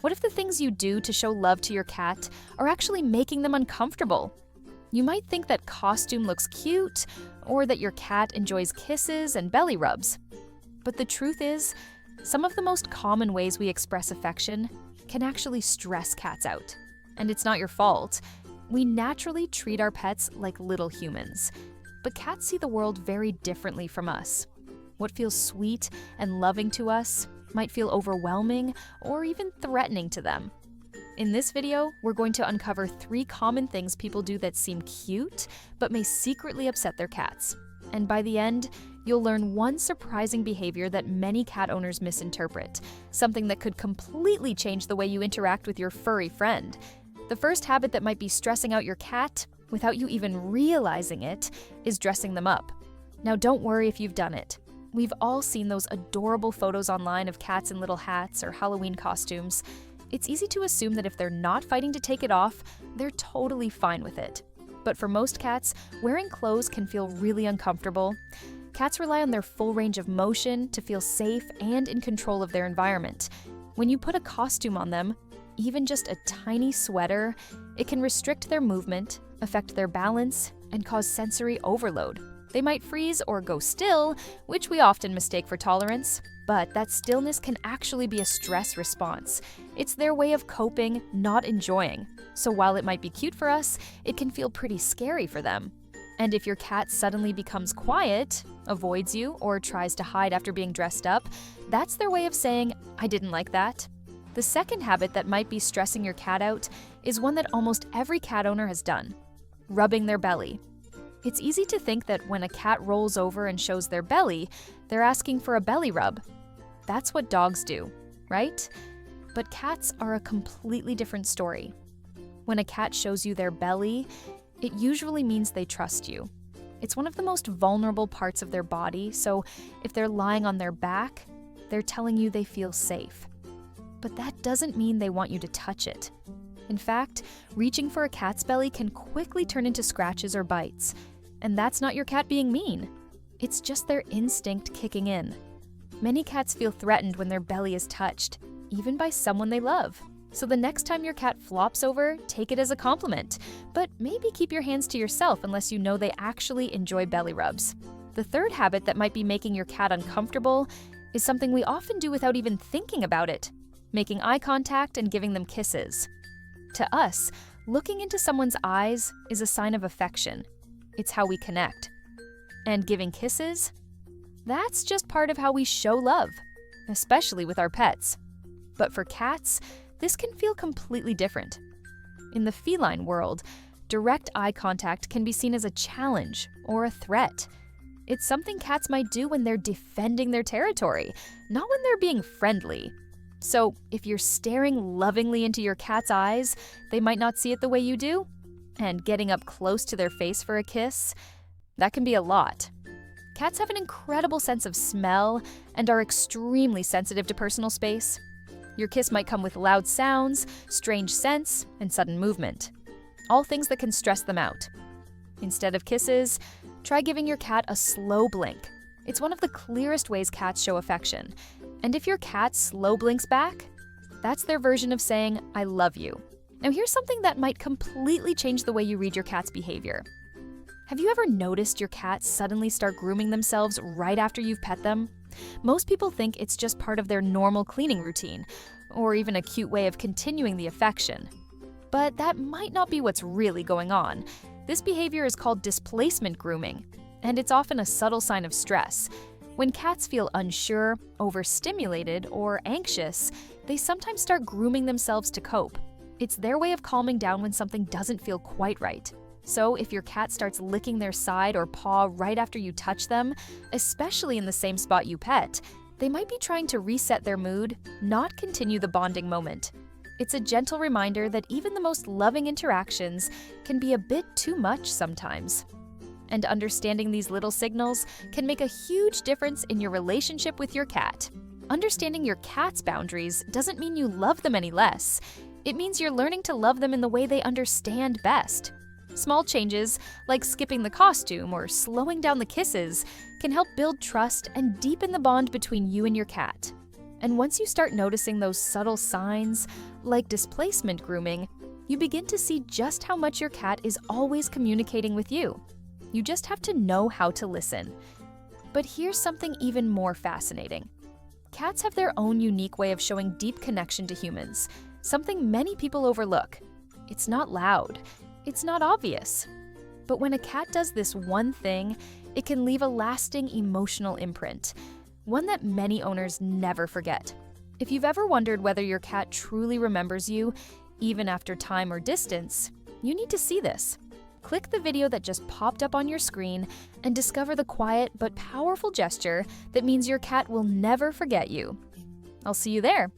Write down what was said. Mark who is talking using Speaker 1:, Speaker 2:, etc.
Speaker 1: What if the things you do to show love to your cat are actually making them uncomfortable? You might think that costume looks cute, or that your cat enjoys kisses and belly rubs. But the truth is, some of the most common ways we express affection can actually stress cats out. And it's not your fault. We naturally treat our pets like little humans. But cats see the world very differently from us. What feels sweet and loving to us might feel overwhelming or even threatening to them. In this video, we're going to uncover 3 common things people do that seem cute, but may secretly upset their cats. And by the end, you'll learn one surprising behavior that many cat owners misinterpret, something that could completely change the way you interact with your furry friend. The first habit that might be stressing out your cat, without you even realizing it, is dressing them up. Now don't worry if you've done it. We've all seen those adorable photos online of cats in little hats or Halloween costumes. It's easy to assume that if they're not fighting to take it off, they're totally fine with it. But for most cats, wearing clothes can feel really uncomfortable. Cats rely on their full range of motion to feel safe and in control of their environment. When you put a costume on them, even just a tiny sweater, it can restrict their movement, affect their balance, and cause sensory overload. They might freeze or go still, which we often mistake for tolerance, but that stillness can actually be a stress response. It's their way of coping, not enjoying. So while it might be cute for us, it can feel pretty scary for them. And if your cat suddenly becomes quiet, avoids you, or tries to hide after being dressed up, that's their way of saying, "I didn't like that." The second habit that might be stressing your cat out is one that almost every cat owner has done: rubbing their belly. It's easy to think that when a cat rolls over and shows their belly, they're asking for a belly rub. That's what dogs do, right? But cats are a completely different story. When a cat shows you their belly, it usually means they trust you. It's one of the most vulnerable parts of their body, so if they're lying on their back, they're telling you they feel safe. But that doesn't mean they want you to touch it. In fact, reaching for a cat's belly can quickly turn into scratches or bites. And that's not your cat being mean. It's just their instinct kicking in. Many cats feel threatened when their belly is touched, even by someone they love. So the next time your cat flops over, take it as a compliment. But maybe keep your hands to yourself unless you know they actually enjoy belly rubs. The third habit that might be making your cat uncomfortable is something we often do without even thinking about it: making eye contact and giving them kisses. To us, looking into someone's eyes is a sign of affection. It's how we connect. And giving kisses? That's just part of how we show love, especially with our pets. But for cats, this can feel completely different. In the feline world, direct eye contact can be seen as a challenge or a threat. It's something cats might do when they're defending their territory, not when they're being friendly. So if you're staring lovingly into your cat's eyes, they might not see it the way you do. And getting up close to their face for a kiss, that can be a lot. Cats have an incredible sense of smell and are extremely sensitive to personal space. Your kiss might come with loud sounds, strange scents, and sudden movement. All things that can stress them out. Instead of kisses, try giving your cat a slow blink. It's one of the clearest ways cats show affection. And if your cat slow blinks back, that's their version of saying, "I love you." Now here's something that might completely change the way you read your cat's behavior. Have you ever noticed your cat suddenly start grooming themselves right after you've pet them? Most people think it's just part of their normal cleaning routine, or even a cute way of continuing the affection. But that might not be what's really going on. This behavior is called displacement grooming, and it's often a subtle sign of stress. When cats feel unsure, overstimulated, or anxious, they sometimes start grooming themselves to cope. It's their way of calming down when something doesn't feel quite right. So if your cat starts licking their side or paw right after you touch them, especially in the same spot you pet, they might be trying to reset their mood, not continue the bonding moment. It's a gentle reminder that even the most loving interactions can be a bit too much sometimes. And understanding these little signals can make a huge difference in your relationship with your cat. Understanding your cat's boundaries doesn't mean you love them any less. It means you're learning to love them in the way they understand best. Small changes, like skipping the costume or slowing down the kisses, can help build trust and deepen the bond between you and your cat. And once you start noticing those subtle signs, like displacement grooming, you begin to see just how much your cat is always communicating with you. You just have to know how to listen. But here's something even more fascinating. Cats have their own unique way of showing deep connection to humans, something many people overlook. It's not loud, it's not obvious. But when a cat does this one thing, it can leave a lasting emotional imprint, one that many owners never forget. If you've ever wondered whether your cat truly remembers you, even after time or distance, you need to see this. Click the video that just popped up on your screen and discover the quiet but powerful gesture that means your cat will never forget you. I'll see you there.